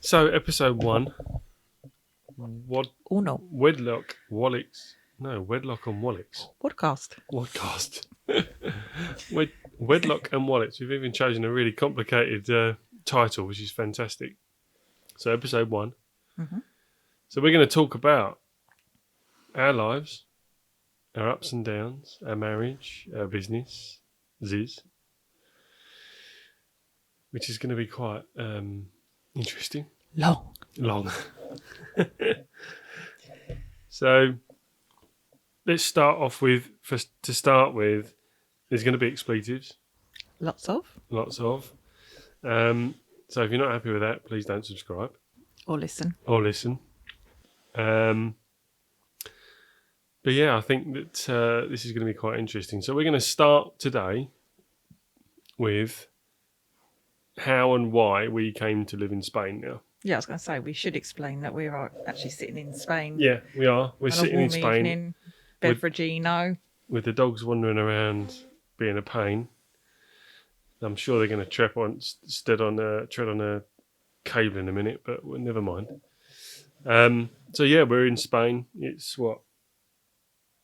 So, episode 1. Oh no. Wedlock, Wallix. No, Wedlock and Wallix. Podcast. Podcast. Wedlock and Wallix. We've even chosen a really complicated title, which is fantastic. So, episode 1. Mm-hmm. So, we're going to talk about our lives, our ups and downs, our marriage, our business, Ziz, which is going to be quite interesting. Long. So, let's start off with, there's going to be expletives. Lots of. So, if you're not happy with that, please don't subscribe. Or listen. But yeah, I think that this is going to be quite interesting. So, we're going to start today with how and why we came to live in Spain now. Yeah, I was going to say, we should explain that we are actually sitting in Spain. Yeah, we are. We're sitting in Spain. Evening, Beveragino. With the dogs wandering around being a pain. I'm sure they're going to tread on a cable in a minute, but never mind. So yeah, we're in Spain. It's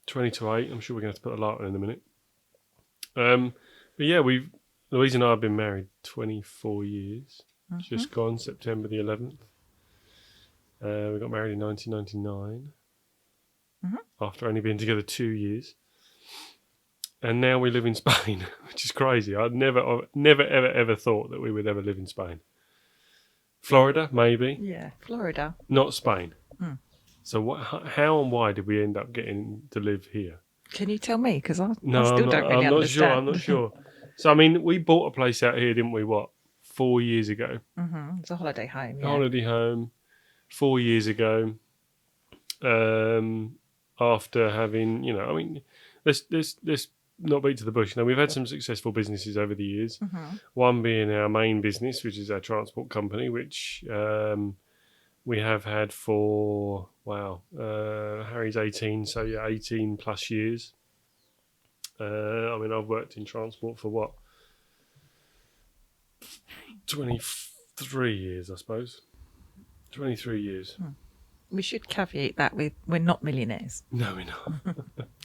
20 to 8. I'm sure we're going to have to put a light on in a minute. But yeah, Louise and I have been married 24 years. Mm-hmm. Just gone September the 11th. We got married in 1999. Mm-hmm. After only being together 2 years. And now we live in Spain, which is crazy. I'd never, ever thought that we would ever live in Spain. Florida, maybe. Yeah, Florida. Not Spain. Mm. So how and why did we end up getting to live here? Can you tell me? Because I still don't really understand. I'm not sure. So, I mean, we bought a place out here, didn't we, 4 years ago? Mm-hmm. It's a holiday home, yeah. Holiday home, 4 years ago. After having, let's not beat to the bush. Now, we've had some successful businesses over the years. Mm-hmm. One being our main business, which is our transport company, which we have had for, Harry's 18, so yeah, 18 plus years. I've worked in transport for 23 years, I suppose. 23 years. We should caveat that with we're not millionaires. No, we're not.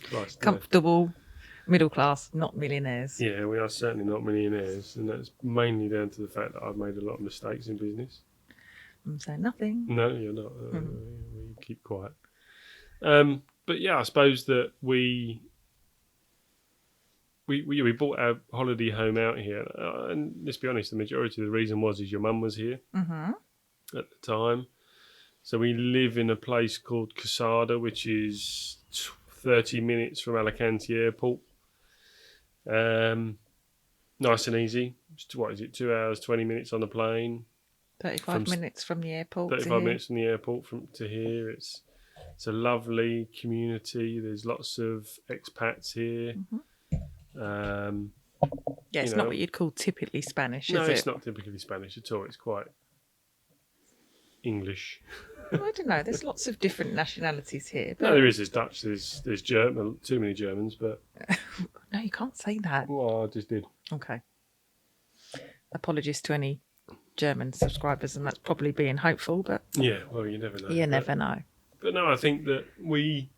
Christ, Comfortable, middle class, not millionaires. Yeah, we are certainly not millionaires, and that's mainly down to the fact that I've made a lot of mistakes in business. I'm saying nothing. No, you're not. We keep quiet. But yeah, I suppose that we bought our holiday home out here, and let's be honest, the majority of the reason is your mum was here Mm-hmm. at the time. So we live in a place called Casada, which is 30 minutes from Alicante Airport. Nice and easy. What is it? 2 hours, 20 minutes on the plane. 35 minutes from the airport. 35 minutes from the airport to here. It's a lovely community. There's lots of expats here. Mm-hmm. It's not what you'd call typically Spanish, is it? No, it's not typically Spanish at all. It's quite English. Well, I don't know. There's lots of different nationalities here. But... No, there is. There's Dutch. There's German. Too many Germans, but no, you can't say that. Well, I just did. Okay. Apologies to any German subscribers, and that's probably being hopeful, but yeah, well, you never know. You never know. But no, I think that we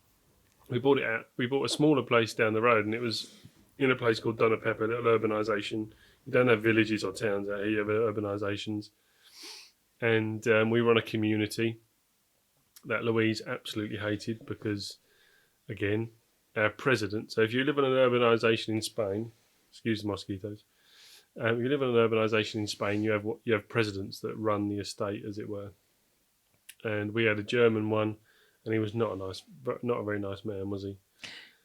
bought it out. We bought a smaller place down the road, and it was in a place called Donna Pepper, a little urbanisation. You don't have villages or towns out here; you have urbanisations. And we run a community that Louise absolutely hated because, again, our president. So if you live in an urbanisation in Spain, excuse the mosquitoes. If you live in an urbanisation in Spain, you have presidents that run the estate, as it were. And we had a German one, and he was not a very nice man, was he?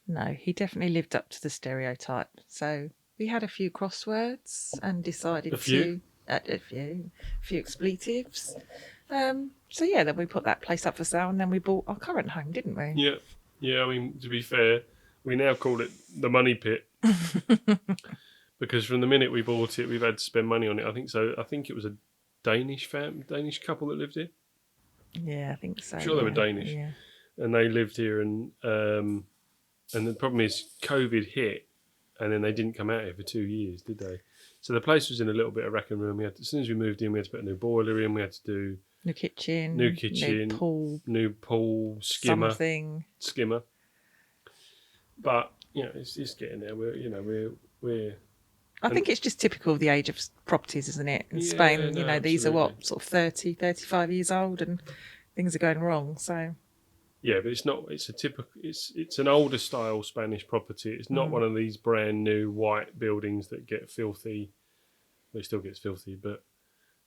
No, he definitely lived up to the stereotype. So we had a few crosswords and decided a few expletives. So yeah, then we put that place up for sale, and then we bought our current home, didn't we? Yeah. I mean, to be fair, we now call it the money pit because from the minute we bought it, we've had to spend money on it. I think it was a Danish couple that lived here. Yeah, I think so. I'm sure they were Danish, yeah. And they lived here, and the problem is COVID hit, and then they didn't come out here for 2 years, did they? So the place was in a little bit of rack and ruin. As soon as we moved in, we had to put a new boiler in. We had to do New kitchen. New kitchen. New pool. Skimmer. Something. Skimmer. But it's getting there. We're. I think it's just typical of the age of properties, isn't it? In Spain, these are what, sort of 30, 35 years old, and things are going wrong. So. Yeah, but it's not. It's a typical. It's an older style Spanish property. It's not one of these brand new white buildings that get filthy. Well, it still gets filthy, but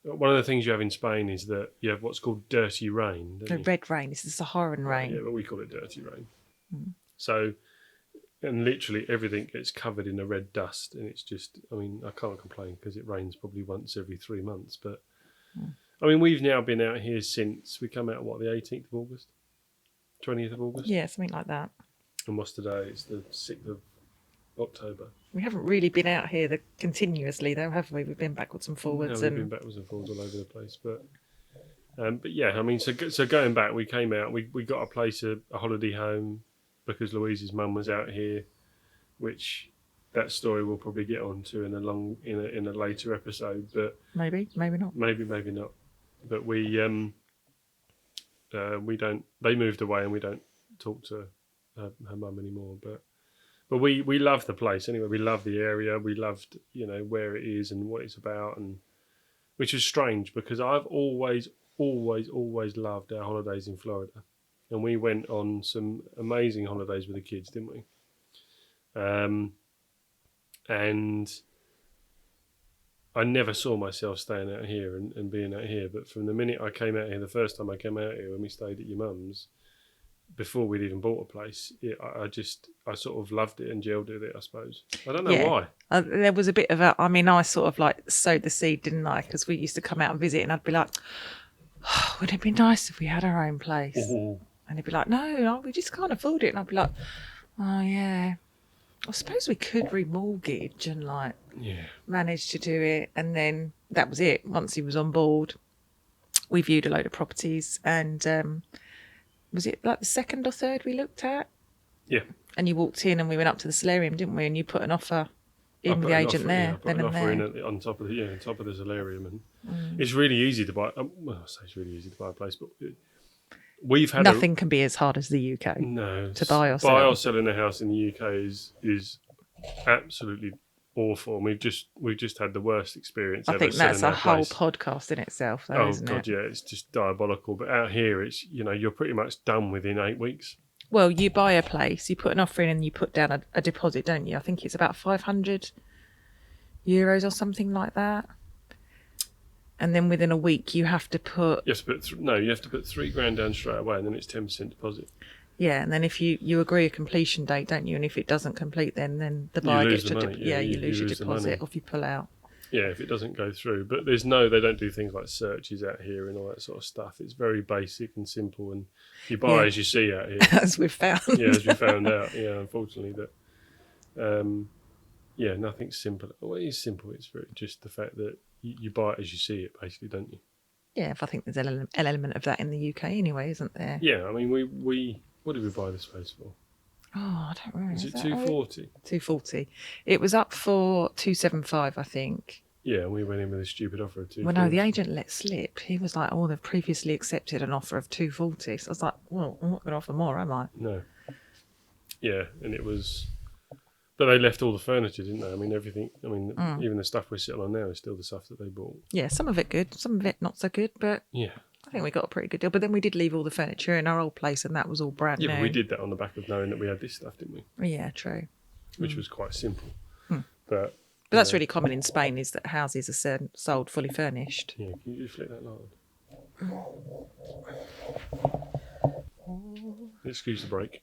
one of the things you have in Spain is that you have what's called dirty rain. Don't you? Red rain. It's the Saharan rain. Yeah, but we call it dirty rain. So, and literally everything gets covered in a red dust, and it's just. I mean, I can't complain because it rains probably once every 3 months. But I mean, we've now been out here since we come out. The 18th of August. 20th of August? Yeah, something like that. And what's today? It's the 6th of October. We haven't really been out here continuously, though, have we? We've been backwards and forwards. No, we've been backwards and forwards all over the place. But yeah, I mean, so going back, we came out, we got a place, a holiday home, because Louise's mum was out here, which that story we'll probably get onto in a later episode. But maybe not. Maybe not. But we don't. They moved away, and we don't talk to her mum anymore. But we love the place anyway. We love the area. We loved where it is and what it's about, and which is strange because I've always loved our holidays in Florida, and we went on some amazing holidays with the kids, didn't we? And I never saw myself staying out here and being out here. But from the minute I came out here, the first time I came out here when we stayed at your mum's, before we'd even bought a place, I sort of loved it and gelled with it, I suppose. I don't know why. There was a bit of I sort of like sowed the seed, didn't I? Because we used to come out and visit and I'd be like, oh, wouldn't it be nice if we had our own place? Ooh. And he'd be like, no, we just can't afford it. And I'd be like, oh, yeah. I suppose we could remortgage and manage to do it. And then that was it. Once he was on board, we viewed a load of properties. And was it like the second or third we looked at? Yeah. And you walked in and we went up to the solarium, didn't we? And you put an offer in with the agent there. I put an offer in on top of the solarium. And it's really easy to buy. I say it's really easy to buy a place, but we've had nothing can be as hard as the UK. No, to buy or selling a house in the UK is absolutely awful. And we've just had the worst experience ever. I think that's a whole place. Podcast in itself, though, isn't it? Yeah, it's just diabolical. But out here, it's you're pretty much done within 8 weeks. Well, you buy a place, you put an offer in, and you put down a deposit, don't you? I think it's about €500 or something like that. And then within a week, you have to put. You have to put $3,000 down straight away, and then it's 10% deposit. Yeah, and then if you agree a completion date, don't you? And if it doesn't complete, then the buyer gets to you lose your deposit, or if you pull out. Yeah, if it doesn't go through. But they don't do things like searches out here and all that sort of stuff. It's very basic and simple, and you buy as you see out here. As we've found. Yeah, as we found out. Yeah, unfortunately, that. Nothing's simple. Well, it is simple. It's just the fact that you buy it as you see it, basically, don't you? Yeah, I think there's an element of that in the UK anyway, isn't there? Yeah, I mean, we what did we buy this place for? Oh, I don't remember. Is it 240? 240. It was up for 275, I think. Yeah, and we went in with a stupid offer of 240. Well, no, the agent let slip. He was like, oh, they've previously accepted an offer of 240. So I was like, well, I'm not going to offer more, am I? No. Yeah, and it was... But they left all the furniture, didn't they? I mean, everything... I mean, even the stuff we're sitting on now is still the stuff that they bought. Yeah, some of it good, some of it not so good, but... Yeah. I think we got a pretty good deal. But then we did leave all the furniture in our old place, and that was all brand new. Yeah, but we did that on the back of knowing that we had this stuff, didn't we? Yeah, true. Which was quite simple. But that's really common in Spain, is that houses are sold fully furnished. Yeah, can you just flick that light on? Excuse the break.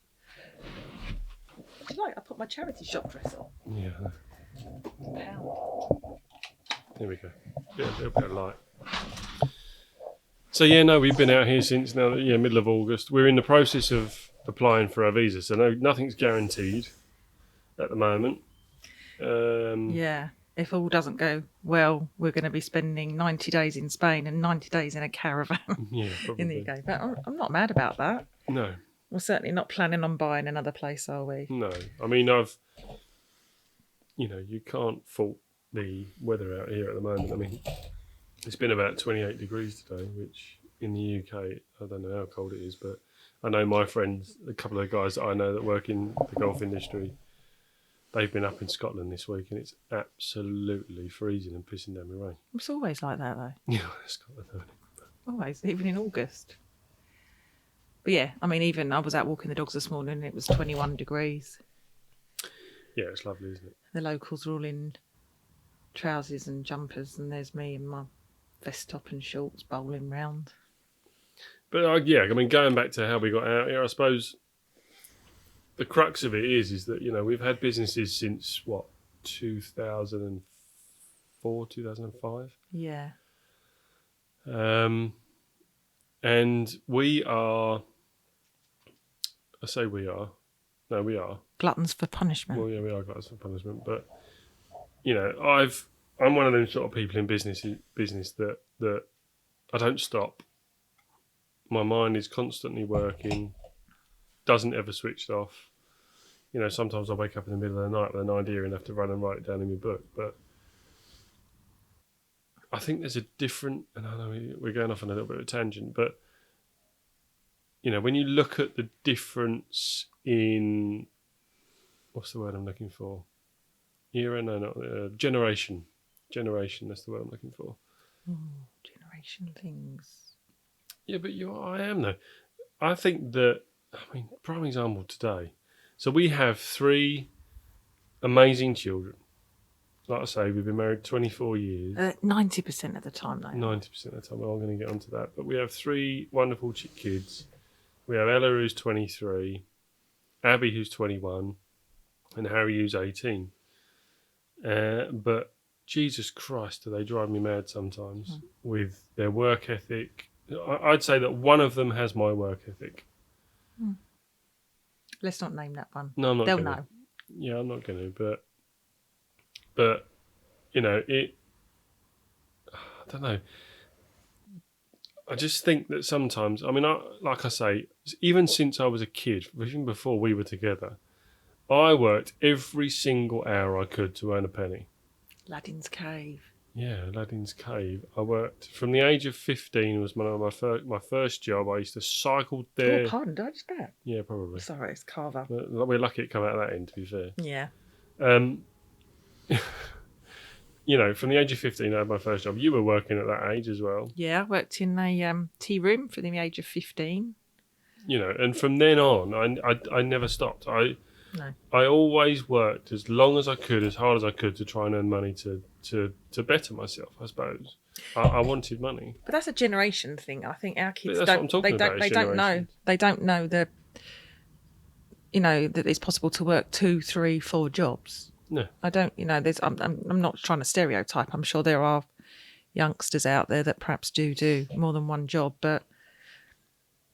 Would you like? I put my charity shop dress on. Yeah. Pound. There we go. Yeah, a little bit of light. So we've been out here since now. Middle of August. We're in the process of applying for our visa, so nothing's guaranteed at the moment. If all doesn't go well, we're going to be spending 90 days in Spain and 90 days in a caravan in the UK. But I'm not mad about that. No. We're certainly not planning on buying another place, are we? No. I mean, you can't fault the weather out here at the moment. I mean, it's been about 28 degrees today, which in the UK. I don't know how cold it is, but I know my friends, a couple of guys that I know that work in the golf industry, they've been up in Scotland this week and it's absolutely freezing and pissing down with rain. It's always like that, though. Yeah, Scotland, isn't it? Always, even in August. But yeah, I mean, even I was out walking the dogs this morning and it was 21 degrees. Yeah, it's lovely, isn't it? The locals are all in trousers and jumpers, and there's me in my vest top and shorts bowling round. But yeah, I mean, going back to how we got out here, I suppose the crux of it is that, you know, we've had businesses since, 2004, 2005? Yeah. And we are, I say we are, no, we are. Gluttons for punishment. Well, yeah, we are gluttons for punishment. But, you know, I'm one of them sort of people in business that I don't stop. My mind is constantly working, doesn't ever switch off. You know, sometimes I wake up in the middle of the night with an idea and have to run and write it down in my book. But I think there's a different, and I know we're going off on a little bit of a tangent, but, you know, when you look at the difference in, what's the word I'm looking for? Era? No, not generation. Generation, that's the word I'm looking for. Generation things. Yeah, but I am though. I think that, I mean, prime example today. So we have 3 amazing children. Like I say, we've been married 24 years. 90% of the time, though. 90% of the time. Well, I'm going to get onto that. But we have 3 wonderful kids. We have Ella, who's 23, Abby, who's 21, and Harry, who's 18. But Jesus Christ, do they drive me mad sometimes with their work ethic. I'd say that one of them has my work ethic. Let's not name that one. No, I'm not. They'll gonna. know. Yeah, I'm not going to. But you know, I don't know. I just think that sometimes, I mean, like I say, even since I was a kid, even before we were together, I worked every single hour I could to earn a penny. Aladdin's Cave. Yeah, Aladdin's Cave. I worked from the age of 15 was my first job. I used to cycle there. Oh, pardon, did I just that? Yeah, probably. Sorry, it's Carver. We're lucky it come out of that end, to be fair. Yeah. You know, from the age of 15, I had my first job. You were working at that age as well. Yeah, I worked in a tea room from the age of 15. You know, and from then on, I never stopped. I always worked as long as I could, as hard as I could, to try and earn money to better myself, I suppose. I wanted money. But that's a generation thing. I think our kids don't know the, you know, that it's possible to work 2, 3, 4 jobs. No. I don't, you know, I'm not trying to stereotype. I'm sure there are youngsters out there that perhaps do more than one job, but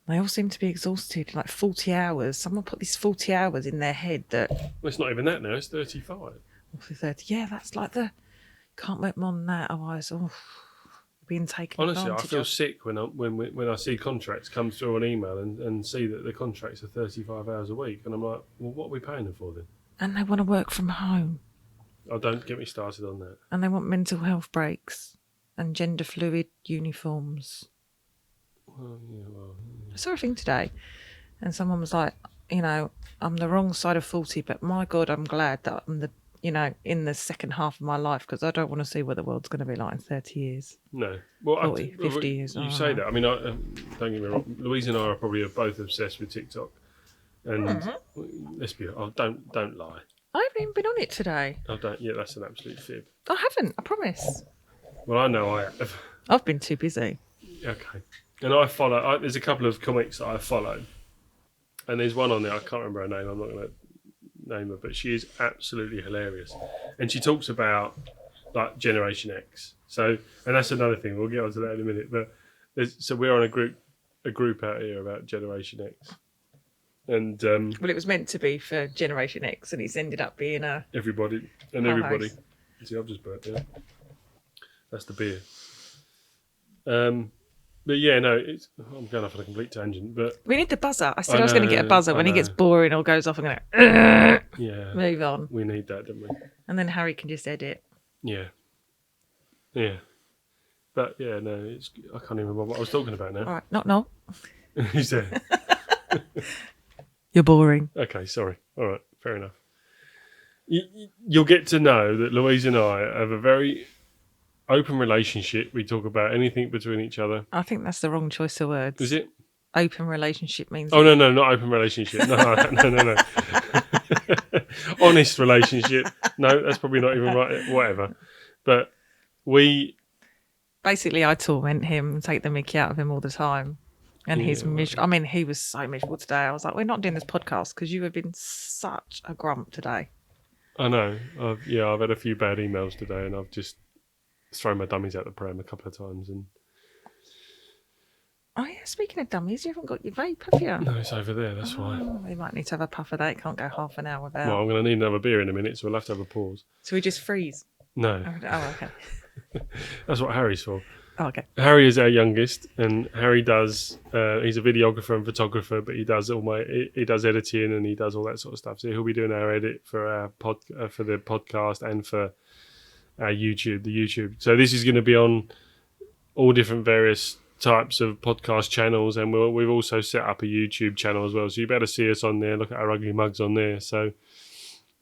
they all seem to be exhausted, like 40 hours. Someone put these 40 hours in their head that... Well, it's not even that now, it's 35. 30. Yeah, that's like can't work more than that, otherwise, being taken Honestly, advantage I feel of. sick when I see contracts come through on email and see that the contracts are 35 hours a week, and I'm like, well, what are we paying them for then? And they want to work from home. Oh, don't get me started on that. And they want mental health breaks and gender fluid uniforms. Well, yeah. I saw a thing today, and someone was like, you know, I'm the wrong side of 40, but my God, I'm glad that I'm in the second half of my life, because I don't want to see what the world's going to be like in 30 years. No. Well, 40, 50 years. You say that. I mean, don't get me wrong. Louise and I are probably both obsessed with TikTok. And let's be honest, don't lie. I haven't even been on it today. Oh, don't. Yeah, that's an absolute fib. I haven't, I promise. Well, I know I have. I've been too busy. Okay. And I follow, there's a couple of comics that I follow. And there's one on there, I can't remember her name, I'm not going to name her, but she is absolutely hilarious. And she talks about, like, Generation X. So, and that's another thing, we'll get onto that in a minute. But so we're on a group out here about Generation X. And well, it was meant to be for Generation X, and it's ended up being everybody. House. See, I've just burnt it. That's the beer. But yeah, no, I'm going off on a complete tangent. But we need the buzzer. I said I was going to get a buzzer when he gets boring or goes off. I'm going to move on. We need that, don't we? And then Harry can just edit. Yeah. But yeah, no, I can't even remember what I was talking about now. All right, no. Who's there? You're boring. Okay, sorry. All right, fair enough. You'll get to know that Louise and I have a very open relationship. We talk about anything between each other. I think that's the wrong choice of words. Is it? Open relationship means... Oh, no, not open relationship. No. Honest relationship. No, that's probably not even right. Whatever. But we... Basically, I torment him and take the mickey out of him all the time. And he's miserable. I mean, he was so miserable today. I was like, we're not doing this podcast because you have been such a grump today. I know. I've had a few bad emails today and I've just thrown my dummies out the pram a couple of times. And oh, yeah, speaking of dummies, you haven't got your vape, have you? no, it's over there, that's why. We might need to have a puff of that. It can't go half an hour without. Well, I'm going to need another beer in a minute, so we'll have to have a pause. So we just freeze? No. Oh, okay. That's what Harry's for. Oh, okay. Harry is our youngest, and Harry does. He's a videographer and photographer, but he does he does editing and he does all that sort of stuff. So he'll be doing our edit for our for the podcast and for our YouTube, the YouTube. So this is going to be on all different various types of podcast channels, and we've also set up a YouTube channel as well. So you better see us on there. Look at our ugly mugs on there. So,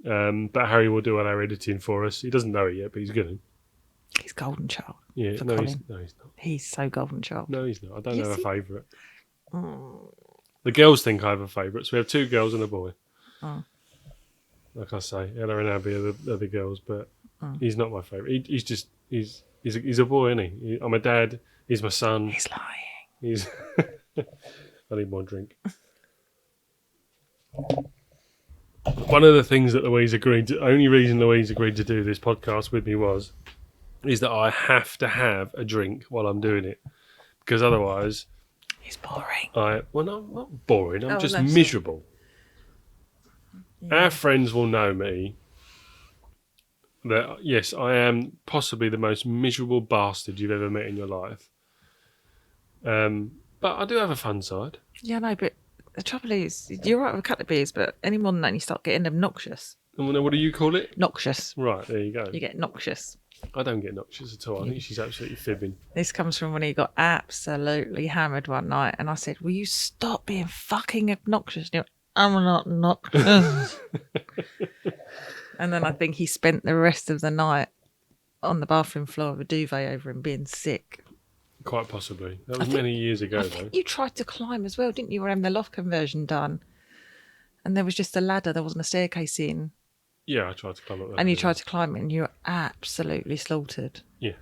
but Harry will do all our editing for us. He doesn't know it yet, but he's going to. He's golden child. Yeah, no, he's not. He's so golden child. No, he's not. I don't have a favourite. The girls think I have a favourite. So we have 2 girls and a boy. Oh. Like I say, Ella and Abby are the girls, but he's not my favourite. He's a boy, isn't he? I'm a dad. He's my son. He's lying. He's. I need more drink. One of the things that only reason Louise agreed to do this podcast with me is that I have to have a drink while I'm doing it, because otherwise, he's boring. I'm not boring. I'm just miserable. Yeah. Our friends will know me. That yes, I am possibly the most miserable bastard you've ever met in your life. But I do have a fun side. Yeah, no, but the trouble is, you're right with a couple of beers, but any more than that, you start getting obnoxious. And what do you call it? Noxious. Right, there you go. You get noxious. I don't get noxious at all. I think she's absolutely fibbing. This comes from when he got absolutely hammered one night, and I said, "Will you stop being fucking obnoxious?" And he went, "I'm not noxious." And then I think he spent the rest of the night on the bathroom floor with a duvet over him, being sick. Quite possibly. That was many years ago, though. You tried to climb as well, didn't you? We were having the loft conversion done, and there was just a ladder. There wasn't a staircase in. Yeah, I tried to climb up that. And you tried to climb it, and you were absolutely slaughtered. Yeah.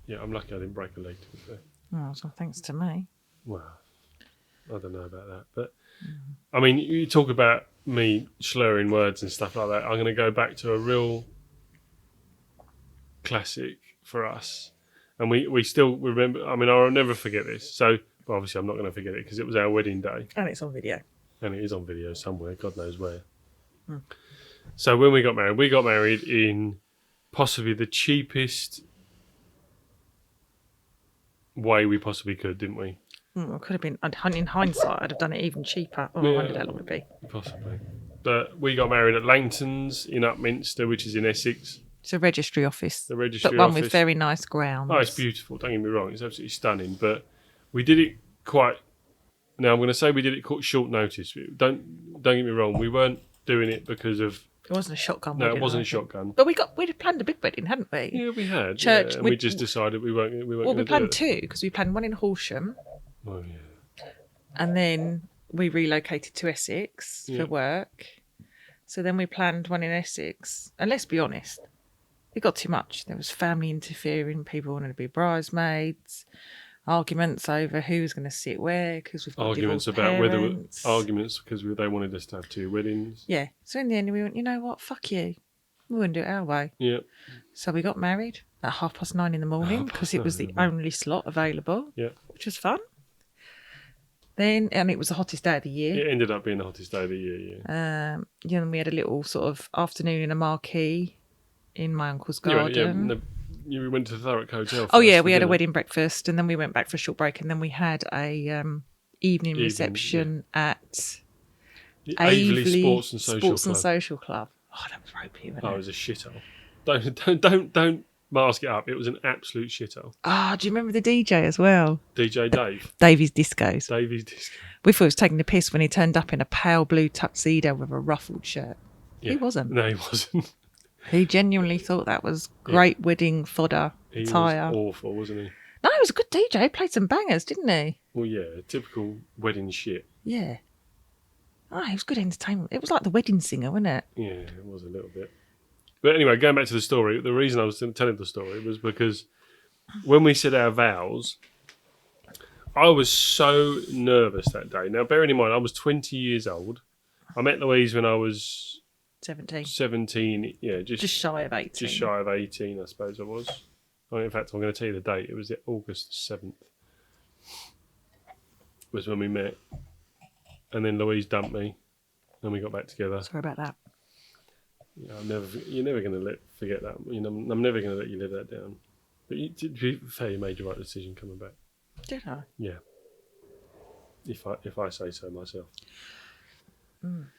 Yeah, I'm lucky I didn't break a leg, to be fair. Oh, so thanks to me. Well, I don't know about that. But, I mean, you talk about me slurring words and stuff like that. I'm going to go back to a real classic for us. And we still remember, I mean, I'll never forget this. So, well, obviously, I'm not going to forget it because it was our wedding day. And it's on video. And it is on video somewhere, God knows where. So when we got married in possibly the cheapest way we possibly could, didn't we? It could have been, in hindsight, I'd have done it even cheaper. Oh, I wonder how long it would be. Possibly. But we got married at Langton's in Upminster, which is in Essex. It's a registry office. The registry office. But one with very nice grounds. Oh, it's beautiful. Don't get me wrong. It's absolutely stunning. But we did it quite... Now, I'm going to say we did it quite short notice. Don't get me wrong. We weren't doing it because of... It wasn't a shotgun. No, it wasn't a shotgun. But we'd planned a big wedding, hadn't we? Yeah, we had. Church. Yeah, and we just decided we weren't. Well, we planned 2 because we planned one in Horsham. Oh yeah. And then we relocated to Essex for work. So then we planned one in Essex. And let's be honest, it got too much. There was family interfering. People wanted to be bridesmaids. Arguments over who was going to sit where because we've got arguments about parents. Arguments because they wanted us to have 2 weddings. Yeah. So in the end, we went, you know what? Fuck you. We wouldn't do it our way. Yeah. So we got married at 9:30 in the morning because it was the only slot available. Yeah. Which was fun. Then, and it was the hottest day of the year. It ended up being the hottest day of the year. Yeah. And we had a little sort of afternoon in a marquee in my uncle's garden. We went to the Thurrock Hotel. Oh yeah, we had a wedding breakfast, and then we went back for a short break, and then we had a evening reception at the Aveley Sports and Social Club. Oh, that was ropey. Wasn't it? It was a shithole. Don't mask it up. It was an absolute shithole. Ah, do you remember the DJ as well? DJ Dave. Davy's Discos. Davy's Disco. We thought he was taking the piss when he turned up in a pale blue tuxedo with a ruffled shirt. Yeah. He wasn't. No, he wasn't. He genuinely thought that was great wedding fodder attire. He was awful, wasn't he? No, he was a good DJ. He played some bangers, didn't he? Well, yeah, typical wedding shit. Yeah. Oh, it was good entertainment. It was like the wedding singer, wasn't it? Yeah, it was a little bit. But anyway, going back to the story, the reason I was telling the story was because when we said our vows, I was so nervous that day. Now, bearing in mind, I was 20 years old. I met Louise when I was 17. Yeah, just shy of 18. Just shy of 18, I suppose I was. In fact, I'm going to tell you the date. It was August 7th. Was when we met. And then Louise dumped me. And we got back together. Sorry about that. You're never going to forget that. I'm never going to let you live that down. But to be fair, you made the right decision coming back. Did I? Yeah. If I say so myself. Mm.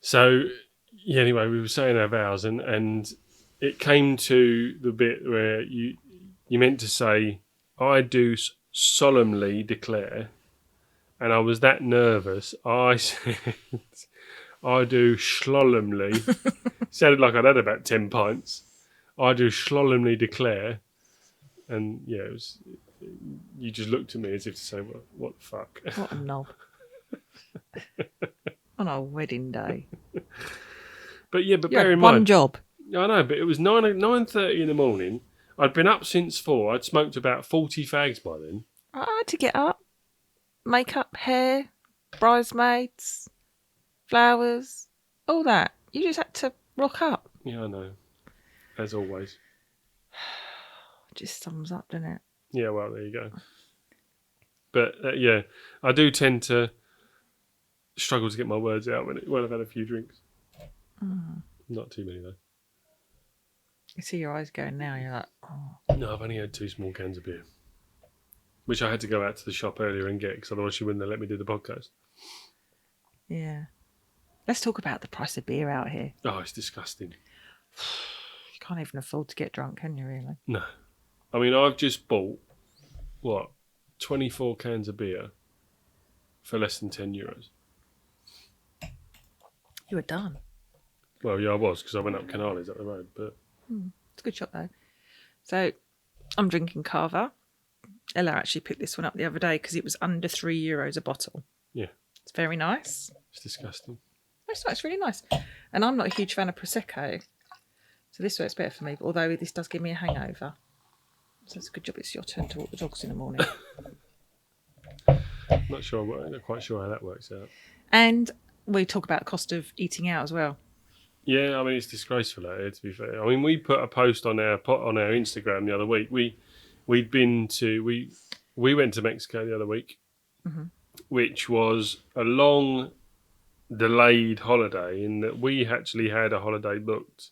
So, yeah, anyway, we were saying our vows and it came to the bit where you meant to say, I do solemnly declare, and I was that nervous, I said, I do solemnly, sounded like I'd had about 10 pints, I do solemnly declare, and yeah, you just looked at me as if to say, what the fuck? What a knob. On our wedding day. But yeah, You had bear in one mind. job. I know, but it was 9:30 in the morning. I'd been up since 4. I'd smoked about 40 fags by then. I had to get up, makeup, hair, bridesmaids, flowers, all that. You just had to rock up. Yeah, I know. As always. Just sums up, doesn't it? Yeah, well, there you go. But yeah, I do tend to struggle to get my words out when I've had a few drinks. Mm. Not too many, though. You see your eyes going now, you're like, oh. No, I've only had 2 small cans of beer. Which I had to go out to the shop earlier and get, because otherwise she wouldn't have let me do the podcast. Yeah. Let's talk about the price of beer out here. Oh, it's disgusting. You can't even afford to get drunk, can you, really? No. I mean, I've just bought, 24 cans of beer for less than €10. You were done. Well, yeah, I was, because I went up Canales up the road, but... It's a good shot, though. So, I'm drinking Carver. Ella actually picked this one up the other day because it was under €3 a bottle. Yeah. It's very nice. It's disgusting. It's really nice. And I'm not a huge fan of Prosecco. So this works better for me, although this does give me a hangover. So it's a good job it's your turn to walk the dogs in the morning. Not quite sure how that works out. And we talk about the cost of eating out as well. Yeah, I mean, it's disgraceful out here, to be fair. I mean, we put a post on our Instagram the other week. We went to Mexico the other week, which was a long, delayed holiday in that we actually had a holiday booked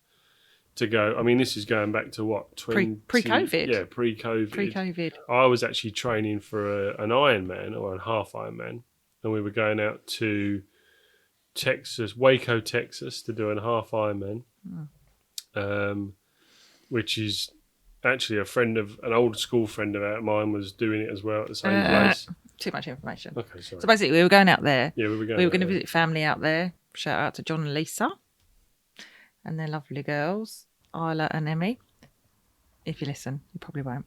to go. I mean, this is going back to what? Pre-COVID. Yeah, pre-COVID. Pre-COVID. I was actually training for an Ironman or a half Ironman, and we were going out to Texas, Waco, Texas, to do a half Ironman, which is actually an old school friend of mine was doing it as well at the same place. Too much information. Okay, sorry. So basically, we were going out there. Yeah, we were going to visit family out there. Shout out to John and Lisa and their lovely girls, Isla and Emmy. If you listen, you probably won't.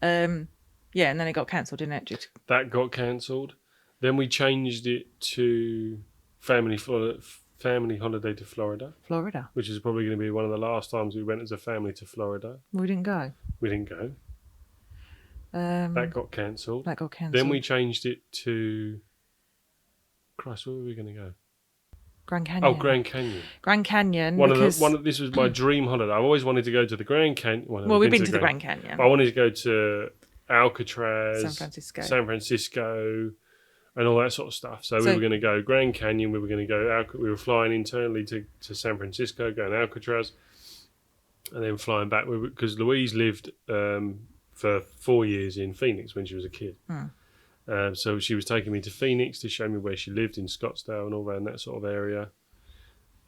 Yeah, and then it got cancelled, didn't it? That got cancelled. Then we changed it to family holiday to Florida. Florida. Which is probably going to be one of the last times we went as a family to Florida. We didn't go. We didn't go. That got cancelled. Then we changed it to... Christ, where were we going to go? Grand Canyon. Oh, Grand Canyon. Grand Canyon. This was my dream holiday. I've always wanted to go to the Grand Canyon. Well, we've been to the Grand Canyon. I wanted to go to Alcatraz, San Francisco, and all that sort of stuff. So we were going to go Grand Canyon. We were going to go. We were flying internally to San Francisco, going Alcatraz, and then flying back because Louise lived for 4 years in Phoenix when she was a kid. So she was taking me to Phoenix to show me where she lived in Scottsdale and all around that sort of area.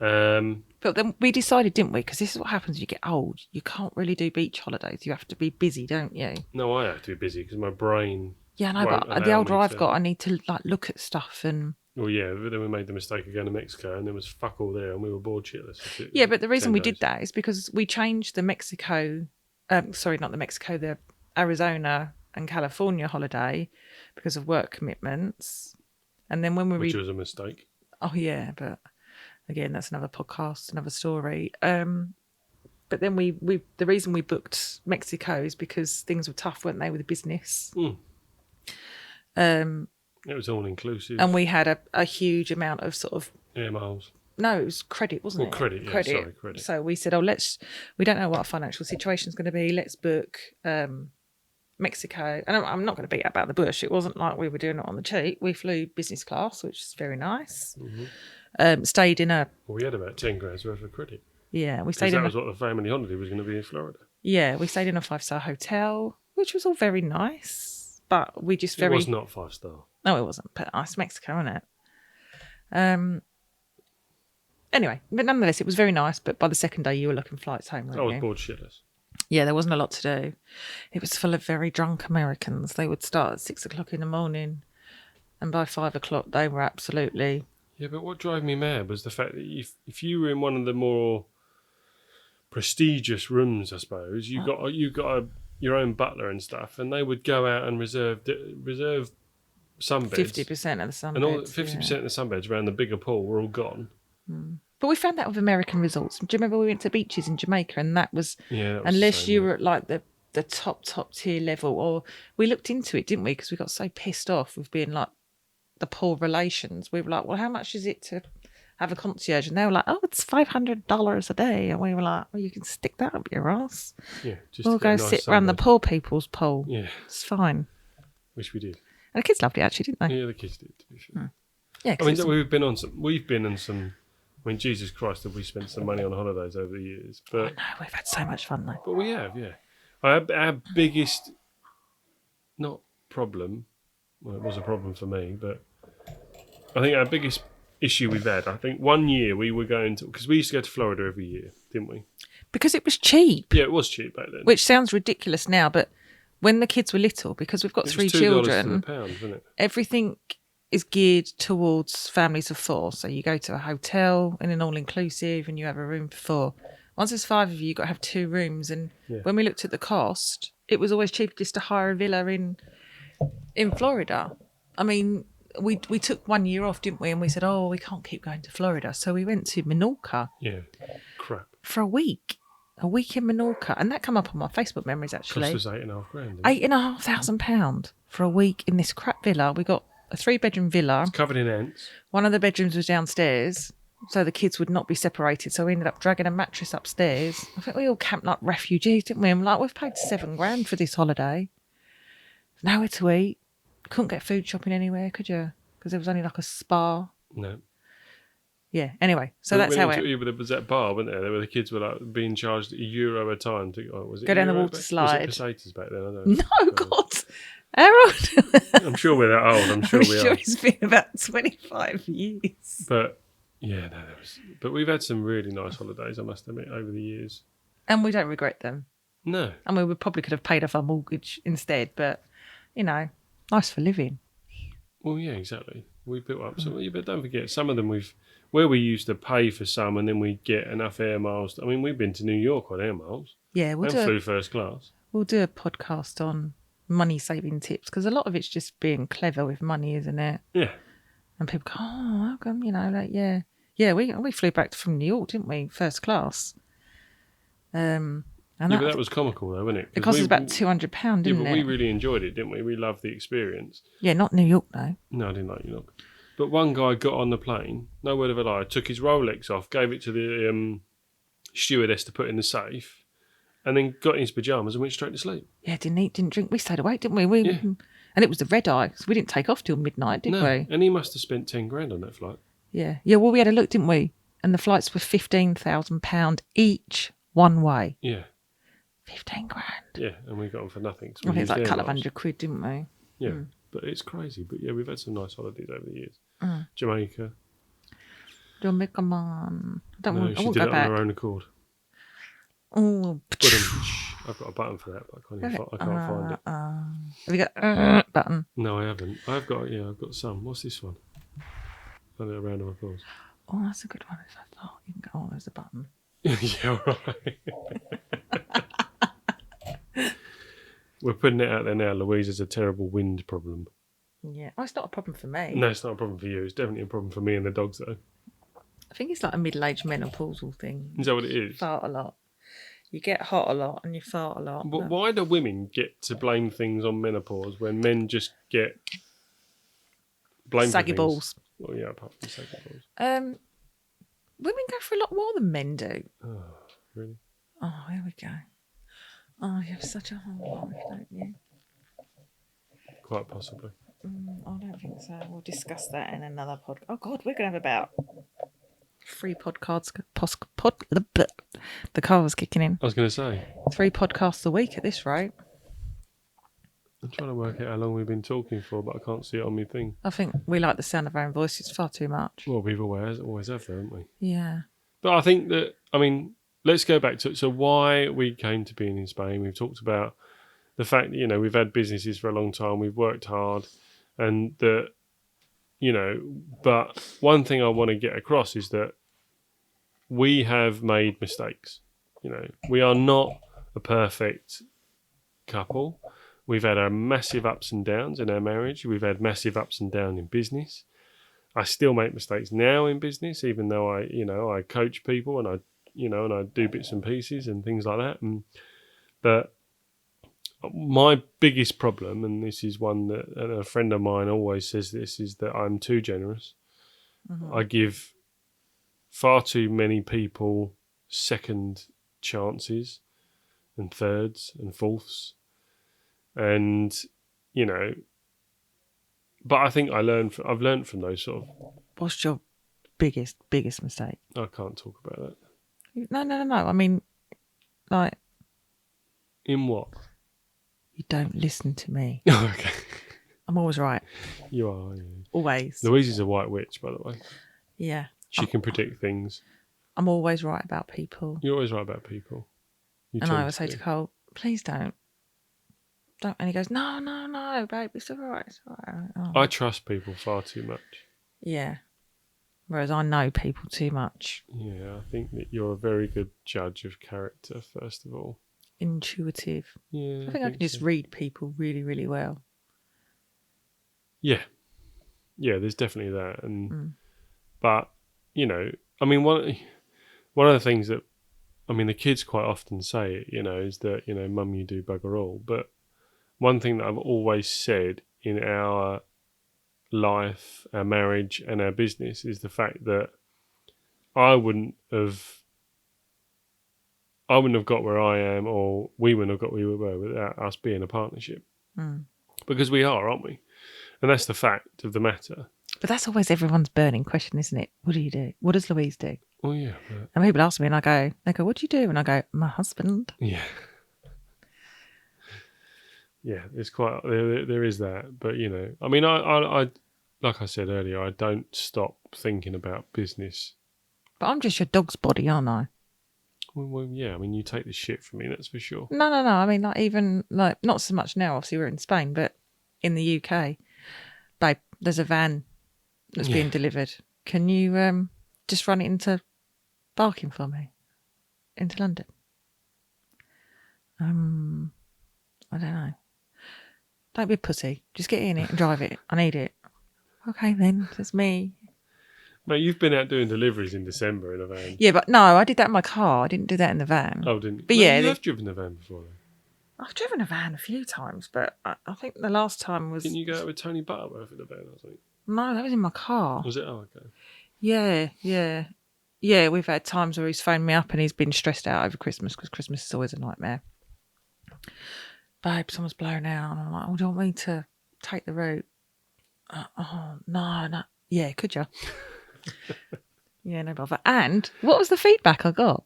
But then we decided, didn't we? Because this is what happens when you get old. You can't really do beach holidays. You have to be busy, don't you? No, I have to be busy because my brain. Yeah, no, won't but the allow older me I've to- got, I need to like look at stuff and. Well, yeah, but then we made the mistake of going to Mexico, and there was fuck all there, and we were bored shitless. Yeah, but the reason 10 we days. did that is because we changed the Mexico, sorry, not the Mexico, the Arizona and California holiday because of work commitments. And then when we Which was a mistake. oh yeah, but again, that's another podcast, another story. But then we the reason we booked Mexico is because things were tough, weren't they, with the business? It was all inclusive. And we had a huge amount of sort of Air miles. no, it was credit, wasn't Well, it? credit, yeah, sorry, credit. So we said, we don't know what our financial situation is going to be. Let's book Mexico. And I'm not going to beat about the bush. It wasn't like we were doing it on the cheap. We flew business class, which is very nice. Stayed in a... Well, we had about 10 grand's worth of credit. Yeah, we Because stayed that in was what the family holiday was going to be in Florida. Yeah, we stayed in a 5-star hotel, which was all very nice. But we just It was not 5-star. No, it wasn't. But it's Mexico, isn't it? Anyway, but nonetheless, it was very nice. But by the second day, you were looking flights home, weren't I was you? bored shitless. Yeah, there wasn't a lot to do. It was full of very drunk Americans. They would start at 6 o'clock in the morning, and by 5 o'clock, they were absolutely... Yeah, but what drove me mad was the fact that if you were in one of the more prestigious rooms, I suppose, you got your own butler and stuff, and they would go out and reserve sunbeds. 50% of the sunbeds. And all 50% of the sunbeds around the bigger pool were all gone. But we found that with American resorts. Do you remember we went to beaches in Jamaica, and that was... Yeah, that was unless the same, you yeah. were at like the top tier level, or we looked into it, didn't we? Because we got so pissed off with being like the poor relations. We were like, well, how much is it to have a concierge? And they were like, oh, it's $500 a day. And we were like, well, you can stick that up your ass. Yeah, just We'll to get go a nice sit around the sunbed. poor people's pool. Yeah, It's fine. which we did. And the kids loved it, actually, didn't they? Yeah, the kids did, to be fair. Yeah, I 'cause mean, it's- we've been on some. I mean, Jesus Christ, have we spent some money on holidays over the years? I But know, we've had so much fun, though. but we have, yeah. Our biggest, not problem. Well, it was a problem for me, but I think our biggest issue we've had. I think one year we were going to, because we used to go to Florida every year, didn't we? Because it was cheap, Yeah, it was cheap back then. which sounds ridiculous now, but when the kids were little, because we've got It 3 was $2 children... to the pound, wasn't it? everything is geared towards families of 4. So you go to a hotel in an all-inclusive and you have a room for 4. Once there's 5 of you, you've got to have 2 rooms. And when we looked at the cost, it was always cheaper just to hire a villa in Florida. I mean, we took 1 year off, didn't we? And we said, oh, we can't keep going to Florida. So we went to Menorca Yeah, crap. for a week. A week in Menorca. And that came up on my Facebook memories, actually. Cost us £8.5 grand. didn't it? £8,500 for a week in this crap villa. We got a 3-bedroom villa. It's covered in ants. One of the bedrooms was downstairs, so the kids would not be separated. So we ended up dragging a mattress upstairs. I think we all camped like refugees, didn't we? I'm like, we've paid $7 grand for this holiday. Nowhere to eat. Couldn't get food shopping anywhere, could you? Because there was only like a spa. No. Yeah. Anyway, so that's how it. There was that bar, wasn't there? Where the kids were like being charged €1 a time to was it Go down the euro water back? slide. Was it pesetas back then? I don't know. No, God, Harold. I'm sure we're that old. I'm sure I'm we sure are. it's been about 25 years. But yeah, no, there was. But we've had some really nice holidays, I must admit, over the years. And we don't regret them. No. I mean, we probably could have paid off our mortgage instead, but, you know, nice for living. Well, yeah, exactly. We built up some, but don't forget, some of them where we used to pay for some and then we'd get enough air miles. I mean, we've been to New York on air miles Yeah, and flew first class. we'll do a podcast on money saving tips, because a lot of it's just being clever with money, isn't it? Yeah. And people go, oh, how come, you know, like, yeah, we flew back from New York, didn't we, first class? And Yeah, but that was comical though, wasn't it? it cost us about £200, Yeah, didn't but it? we really enjoyed it, didn't we? We loved the experience. Yeah, not New York though. No, I didn't like New York. But one guy got on the plane, no word of a lie, took his Rolex off, gave it to the stewardess to put in the safe, and then got in his pyjamas and went straight to sleep. Yeah, didn't eat, didn't drink. We stayed awake, didn't we? Yeah. And it was the red eye, so we didn't take off till midnight, did No, we? and he must have spent 10 grand on that flight. Yeah. Yeah, well, we had a look, didn't we? And the flights were £15,000 each one way. Yeah, 15 grand. yeah, and we got on for nothing. I think it's like a couple of £100, didn't we? Yeah, but it's crazy. But yeah, we've had some nice holidays over the years. Jamaica. You'll make a man. I No, won't she go did it back. on her own accord. Oh, I've got a button for that, but I can't find it. have you got a button? No, I haven't. I've got some. What's this one? A little round of applause. Oh, that's a good one. If I thought you can go, there's a button. Yeah, right. We're putting it out there now. Louise has a terrible wind problem. Yeah. Oh, it's not a problem for me. No, it's not a problem for you. It's definitely a problem for me and the dogs, though. I think it's like a middle-aged menopausal thing. Is that what it is? Fart a lot. You get hot a lot and you fart a lot. But why do women get to blame things on menopause when men just get blamed for saggy things? balls. Well, yeah, apart from saggy balls. Women go for a lot more than men do. Oh, really? Oh, here we go. Oh, you have such a hard life, don't you? Quite possibly. I don't think so. We'll discuss that in another podcast. Oh, God, we're going to have about 3 podcasts. The car was kicking in. I was going to say. 3 podcasts a week at this rate. I'm trying to work out how long we've been talking for, but I can't see it on my thing. I think we like the sound of our own voices far too much. Well, we've always have, haven't we? Yeah. But I think that, let's go back to why we came to being in Spain. We've talked about the fact that, we've had businesses for a long time, we've worked hard, and that, but one thing I want to get across is that we have made mistakes. We are not a perfect couple. We've had our massive ups and downs in our marriage. We've had massive ups and downs in business. I still make mistakes now in business, even though I coach people and I do bits and pieces and things like that. But my biggest problem, and this is one that a friend of mine always says this, is that I'm too generous. Mm-hmm. I give far too many people second chances and thirds and fourths. And, but I think I've learned from those sort of... What's your biggest mistake? I can't talk about that. No. I mean, like... In what? You don't listen to me. Okay. I'm always right. You are, yeah. Always. Louise is a white witch, by the way. Yeah. She can predict things. I'm always right about people. You're always right about people. And I would say to Cole, please don't. And he goes, no, babe, it's all right. Oh. I trust people far too much. Yeah. Whereas I know people too much. Yeah, I think that you're a very good judge of character, first of all. Intuitive. Yeah. I think I can just read people really, really well. Yeah. Yeah, there's definitely that. And but, one of the things that, the kids quite often say, is that, mum, you do bugger all. But one thing that I've always said in our life, our marriage and our business is the fact that I wouldn't have got where I am, or we wouldn't have got where we were without us being a partnership. Because we are, aren't we? And that's the fact of the matter. But that's always everyone's burning question, isn't it? What do you do? What does Louise do? Oh, yeah. And people ask me and they go, what do you do? And I go, my husband. Yeah. Yeah, it's quite, there is that. But, I like I said earlier, I don't stop thinking about business. But I'm just your dog's body, aren't I? Well, yeah, you take the shit from me, that's for sure. No. Not so much now, obviously we're in Spain, but in the UK, babe, there's a van that's being delivered. Can you just run it into Barking for me? Into London? I don't know. Don't be a pussy. Just get in it and drive it. I need it. Okay then, it's me. Mate, you've been out doing deliveries in December in a van. Yeah, but no, I did that in my car. I didn't do that in the van. Oh, didn't you? But no, yeah. You have driven the van before, though. I've driven a van a few times, but I think the last time was... Didn't you go out with Tony Butterworth in the van or something? No, that was in my car. Was it? Oh, okay. Yeah. Yeah, we've had times where he's phoned me up and he's been stressed out over Christmas because Christmas is always a nightmare. Babe, someone's blown out. And I'm like, do you want me to take the route? No. Yeah, could you? Yeah, no bother. And what was the feedback I got?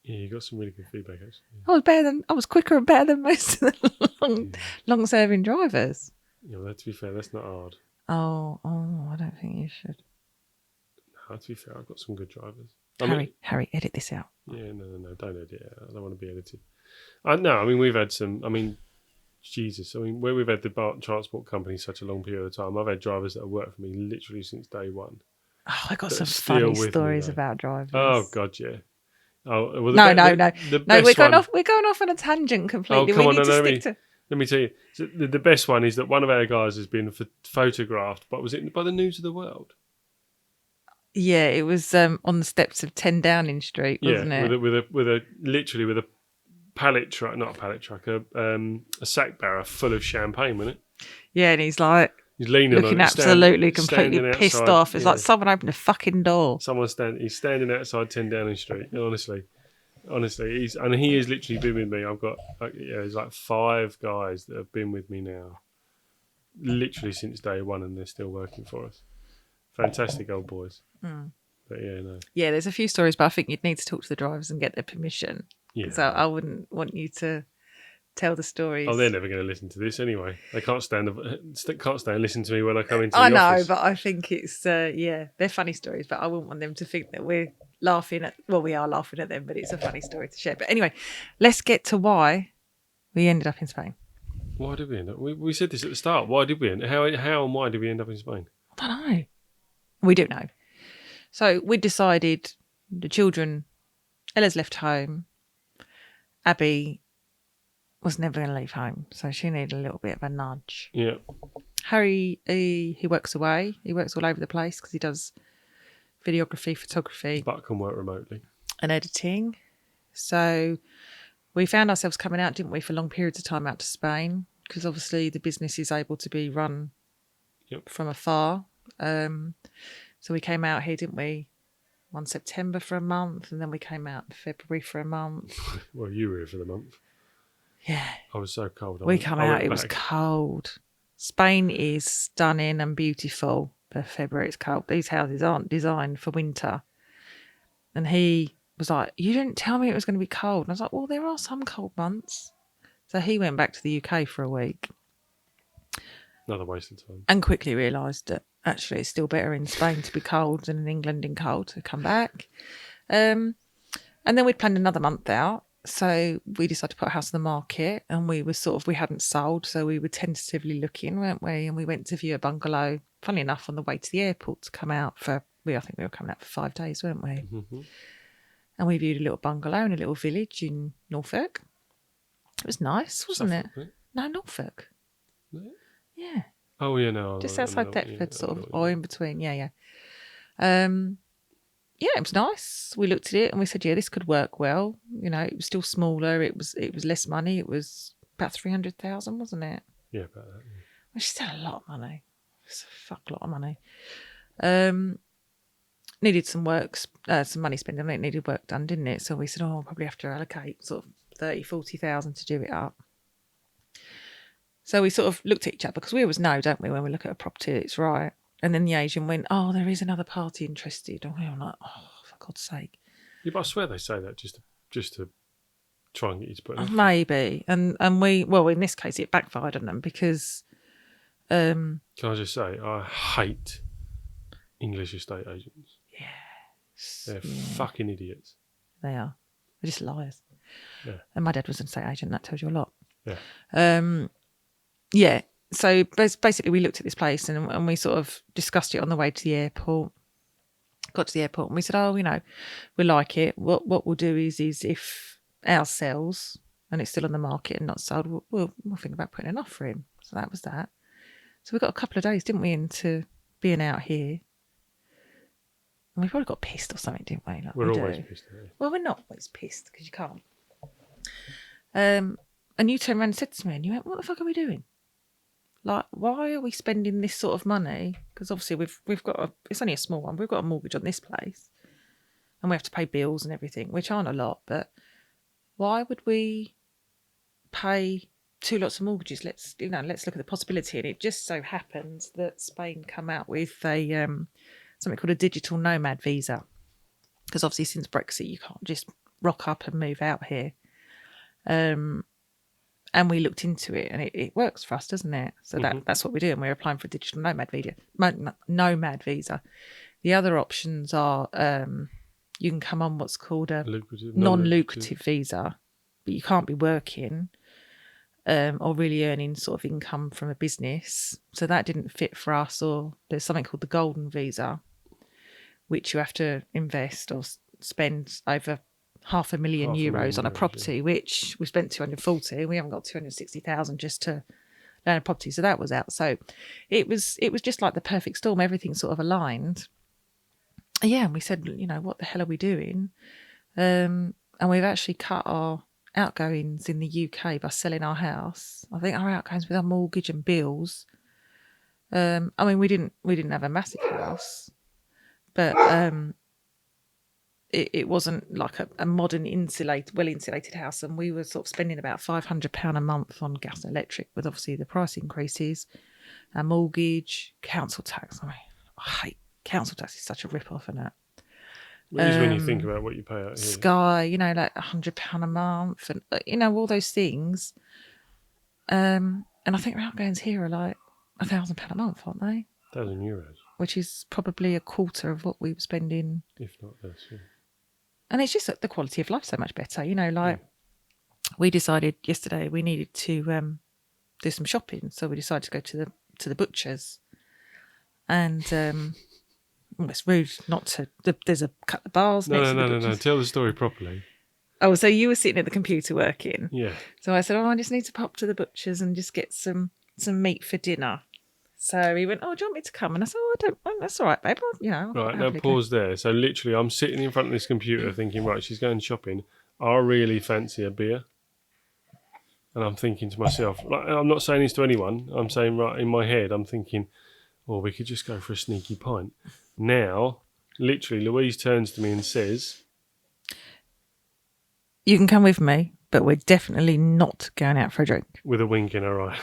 Yeah, you got some really good feedback, actually. I was quicker and better than most of the long-serving drivers. Yeah, well, to be fair, that's not hard. Oh, I don't think you should. No, To be fair, I've got some good drivers. Harry, edit this out. Yeah, no, don't edit it out. I don't want to be edited. No, I mean, we've had some, I mean, Jesus, I mean, where we've had the transport company such a long period of time, I've had drivers that have worked for me literally since day one. Oh, I got some funny stories about drivers. Oh, God, yeah. Oh, well, no. We're going off on a tangent completely. Oh, come we on, need to no, stick to. Let me tell you, so the best one is that one of our guys has been photographed, but was it by the News of the World? Yeah, it was on the steps of 10 Downing Street, wasn't it? with a pallet truck, not a pallet truck, a sack barrow full of champagne, wasn't it? Yeah, and he's like leaning looking on it, completely pissed outside, off. It's like someone opened a fucking door. He's standing outside 10 Downing Street. Honestly, he has literally been with me. I've got there's like 5 guys that have been with me now, literally since day one, and they're still working for us. Fantastic old boys. Mm. But yeah, there's a few stories, but I think you'd need to talk to the drivers and get their permission. Yeah. So I wouldn't want you to tell the stories. Oh, they're never going to listen to this anyway. They can't stand and listen to me when I come into the office. I know, but I think it's they're funny stories. But I wouldn't want them to think that we're laughing at. Well, we are laughing at them, but it's a funny story to share. But anyway, let's get to why we ended up in Spain. Why did we end up? We said this at the start. Why did we end? How and why did we end up in Spain? I don't know. We don't know. So we decided the children. Ella's left home. Abby was never going to leave home, so she needed a little bit of a nudge. Yeah. Harry, he works away. He works all over the place because he does videography, photography. But can work remotely. And editing. So we found ourselves coming out, didn't we, for long periods of time out to Spain, because obviously the business is able to be run from afar. So we came out here, didn't we? 1 September for a month, and then we came out in February for a month. Well, you were here for the month. Yeah. I was so cold. We come out, it was cold. Spain is stunning and beautiful, but February it's cold. These houses aren't designed for winter. And he was like, you didn't tell me it was going to be cold. And I was like, well, there are some cold months. So he went back to the UK for a week. Another waste of time. And quickly realised that actually it's still better in Spain to be cold than in England in cold, to come back. And then we'd planned another month out. So we decided to put a house on the market, and we hadn't sold. So we were tentatively looking, weren't we? And we went to view a bungalow, funnily enough, on the way to the airport to come out I think we were coming out for 5 days, weren't we? Mm-hmm. And we viewed a little bungalow in a little village in Norfolk. It was nice, wasn't it? No, Norfolk. Yeah. Oh, yeah, no. Just outside Deptford, or in between. Yeah. Yeah, it was nice. We looked at it and we said, yeah, this could work well. You know, it was still smaller. It was less money. It was about 300,000, wasn't it? Yeah, about that. Yeah. Which is still a lot of money. It's a fuck lot of money. Needed some money spent on it. Needed work done, didn't it? So we said, I'll probably have to allocate sort of 30,000, 40,000 to do it up. So we sort of looked at each other, because we always know, don't we, when we look at a property, it's right. And then the agent went, oh, there is another party interested. And we were like, oh, for God's sake. Yeah, but I swear they say that just to try and get you to put it in. Maybe. And in this case, it backfired on them because... Can I just say, I hate English estate agents. Yeah. They're fucking idiots. They are. They're just liars. Yeah. And my dad was an estate agent. That tells you a lot. Yeah. Yeah. So basically we looked at this place and we sort of discussed it on the way to the airport. Got to the airport and we said, oh, you know, we like it. What we'll do is if ours sells and it's still on the market and not sold, we'll think about putting an offer in. So that was that. So we got a couple of days, didn't we, into being out here. And we probably got pissed or something, didn't we? Like we're always pissed. Well, we're not always pissed because you can't. And you turned around and said to me, and you went, what the fuck are we doing? Like, why are we spending this sort of money? Because obviously we've got it's only a small one. We've got a mortgage on this place, and we have to pay bills and everything, which aren't a lot. But why would we pay 2 lots of mortgages? Let's look at the possibility. And it just so happens that Spain come out with a something called a digital nomad visa, because obviously since Brexit you can't just rock up and move out here. And we looked into it, and it works for us, doesn't it? So that's what we do, and we're applying for a digital nomad visa. The other options are you can come on what's called a Lucrative, non-lucrative visa, but you can't be working or really earning sort of income from a business. So that didn't fit for us. Or there's something called the golden visa, which you have to invest or spend over €500,000 on a property, which we spent 240. We haven't got 260,000 just to learn a property. So that was out. So it was just like the perfect storm. Everything sort of aligned. Yeah, and we said, what the hell are we doing? And we've actually cut our outgoings in the UK by selling our house. I think our outgoings with our mortgage and bills. We didn't have a massive house, but it wasn't like a modern well insulated house, and we were sort of spending about £500 a month on gas and electric, with obviously the price increases, our mortgage, council tax. I hate council tax. It's such a rip off, isn't it? It is when you think about what you pay out here. Sky, like £100 a month, and all those things. And I think our outgoings here are like £1,000 a month, aren't they? €1,000, which is probably a quarter of what we were spending, if not less. Yeah. And it's just that the quality of life so much better. We decided yesterday we needed to do some shopping, so we decided to go to the butcher's, and it's rude not to. There's a couple of bars next to the butcher's. No. Tell the story properly. Oh, so you were sitting at the computer working. Yeah. So I said, I just need to pop to the butcher's and just get some meat for dinner. So he went, do you want me to come? And I said, that's all right, babe. Right, now pause there. So literally, I'm sitting in front of this computer thinking, right, she's going shopping. I really fancy a beer. And I'm thinking to myself, I'm not saying this to anyone. I'm saying, right, in my head, I'm thinking, we could just go for a sneaky pint. Now, literally, Louise turns to me and says, you can come with me, but we're definitely not going out for a drink. With a wink in her eye.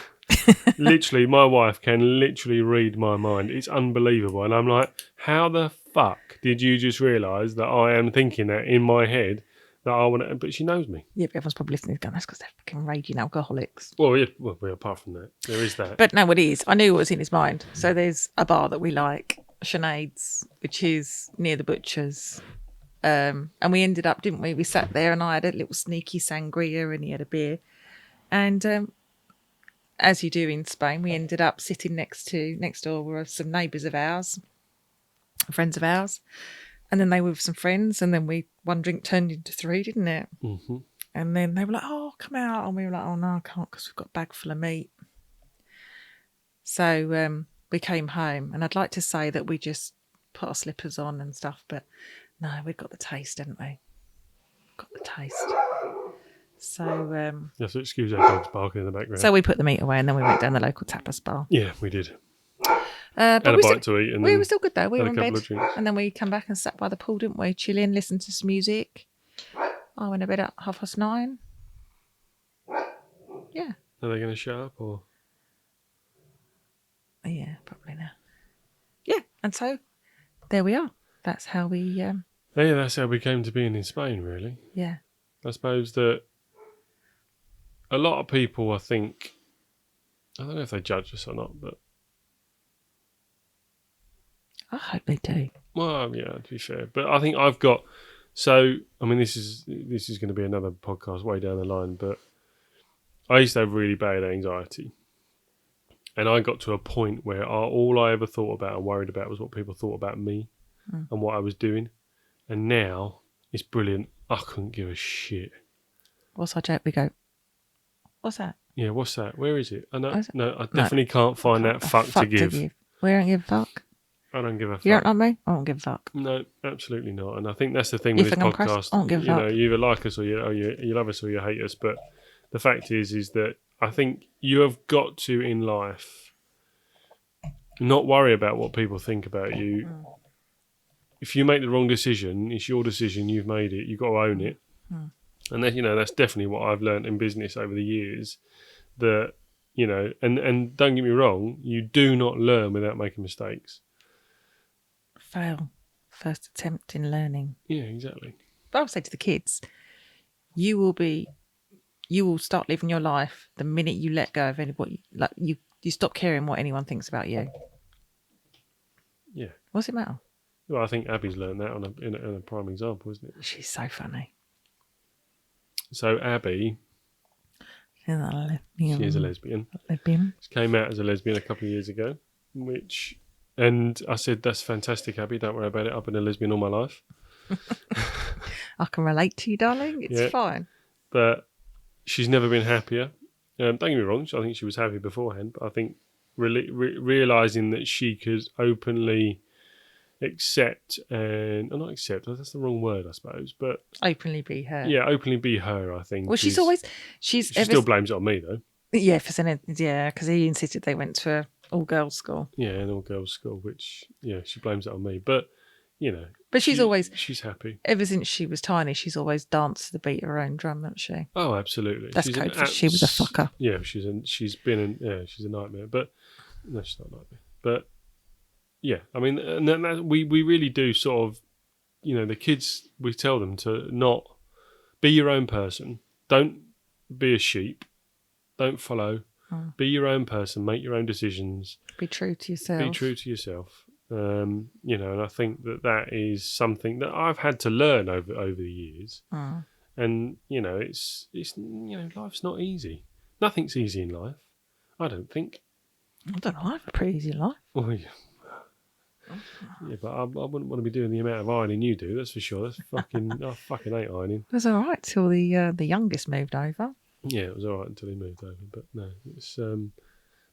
Literally, my wife can literally read my mind. It's unbelievable. And I'm like, how the fuck did you just realise that I am thinking that in my head that I want to... But she knows me. Yeah, but everyone's probably listening to that's because they're fucking raging alcoholics. Well, yeah, apart from that, there is that. But no, it is. I knew what was in his mind. So there's a bar that we like, Sinead's, which is near the butcher's. And we ended up, didn't we? We sat there and I had a little sneaky sangria and he had a beer. And as you do in Spain, we ended up sitting next door were some neighbours of ours, friends of ours. And then they were with some friends, and then one drink turned into three, didn't it? Mm-hmm. And then they were like, come out. And we were like, no, I can't because we've got a bag full of meat. So we came home, and I'd like to say that we just put our slippers on and stuff, but no, we've got the taste, haven't we? Got the taste. So you have to excuse our dogs barking in the background. So we put the meat away, and then we went down the local tapas bar. Yeah, we did. But had a bite to eat, and we were still good though. We were in bed, and then we come back and sat by the pool, didn't we? Chilling, listened to some music. I went to bed at 9:30. Yeah. Are they going to shut up or? Yeah, probably now. Yeah, and so there we are. That's how we. Yeah, that's how we came to being in Spain, really. Yeah. I suppose that a lot of people, I think, I don't know if they judge us or not, but I hope they do. Well, yeah, to be fair. But I think I've got... So, I mean, this is going to be another podcast way down the line, but I used to have really bad anxiety. And I got to a point where all I ever thought about and worried about was what people thought about me and what I was doing. And now, it's brilliant. I couldn't give a shit. What's our joke? We go, what's that? Yeah, what's that? Where is it? I definitely can't find that fuck to give. We don't give a fuck. I don't give a fuck. You don't like me? I don't give a fuck. No, absolutely not. And I think that's the thing with this podcast. I don't give a fuck. You either like us or you love us or you hate us. But the fact is that I think you have got to in life not worry about what people think about you. If you make the wrong decision, it's your decision. You've made it. You've got to own it. And that's definitely what I've learned in business over the years. That and don't get me wrong, you do not learn without making mistakes. Fail. First attempt in learning. Yeah, exactly. But I would say to the kids, you will start living your life the minute you let go of anybody. Like you stop caring what anyone thinks about you. Yeah. What's it matter? Well, I think Abby's learned that in a prime example, isn't it? She's so funny. So Abby, She's a lesbian. she is a lesbian. Lesbian. She came out as a lesbian a couple of years ago, and I said, "That's fantastic, Abby. Don't worry about it. I've been a lesbian all my life." I can relate to you, darling. It's fine. But she's never been happier. Don't get me wrong. I think she was happy beforehand, but I think realizing that she could openly accept and not accept, that's the wrong word, I suppose, but Openly be her. yeah, openly be her, I think. Well, she still blames it on me though. Yeah, because he insisted they went to an all-girls school. Yeah, an all-girls school, which, yeah, she blames it on me. But, you know. But she's happy. Ever since she was tiny, she's always danced to the beat of her own drum, hasn't she? Oh, absolutely. That's code for she was a fucker. Yeah, she's a nightmare. But, no, she's not a nightmare. But, yeah, I mean, and we really do sort of, you know, the kids, we tell them to not be your own person. Don't be a sheep. Don't follow. Be your own person. Make your own decisions. Be true to yourself. Be true to yourself. You know, and I think that is something that I've had to learn over the years. And you know, it's you know, life's not easy. Nothing's easy in life. I don't think. I don't know. I have a pretty easy life. Well, yeah. Yeah, but I wouldn't want to be doing the amount of ironing you do. That's for sure. That's fucking. I fucking hate ironing. It was all right till the youngest moved over. Yeah, it was all right until he moved over. But no, it's.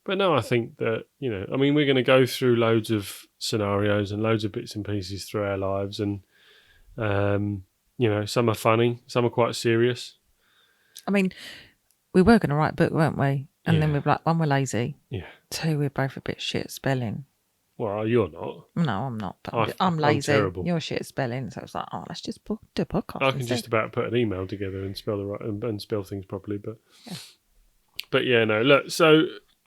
But no, I think that, you know, I mean, we're going to go through loads of scenarios and loads of bits and pieces through our lives, and you know, some are funny, some are quite serious. I mean, we were going to write a book, weren't we? And then we were like, one, we're lazy. Yeah. Two, we're both a bit shit at spelling. Well, you're not. No, I'm not. But I'm lazy. I'm terrible. You're shit at spelling. So it's like, oh, let's just do a podcast. I can just about put an email together and spell and spell things properly, but yeah, no. Look, so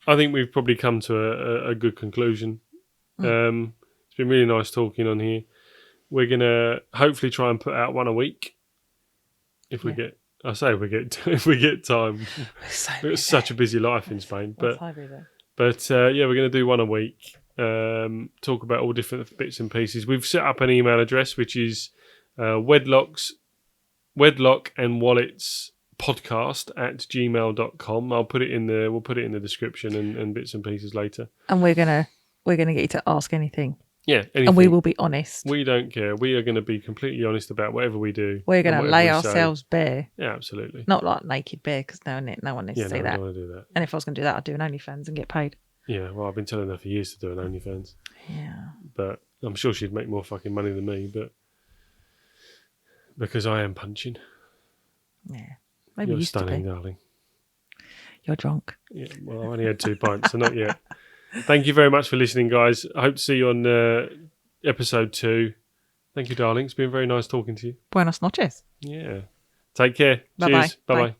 I think we've probably come to a good conclusion. It's been really nice talking on here. We're gonna hopefully try and put out one a week if we get. I say if we get time. It's such a busy life in Spain, but yeah, we're gonna do one a week. Talk about all different bits and pieces. We've set up an email address which is Wedlock and Wallets podcast@gmail.com. We'll put it in the description and bits and pieces later. And we're gonna get you to ask anything. Yeah, anything. And we will be honest. We don't care. We are going to be completely honest about whatever we do. We're going to lay ourselves bare. Yeah, absolutely. Not like naked bare, because no one needs to see that. I don't want to do that. And if I was going to do that, I'd do an OnlyFans and get paid. Yeah, well, I've been telling her for years to do an OnlyFans. Yeah. But I'm sure she'd make more fucking money than me, but because I am punching. Yeah. Maybe You're used stunning, to be. darling. You're drunk. Yeah, well, I only had 2 pints, so not yet. Thank you very much for listening, guys. I hope to see you on episode 2. Thank you, darling. It's been very nice talking to you. Buenas noches. Yeah. Take care. Bye-bye. Cheers. Bye-bye. Bye.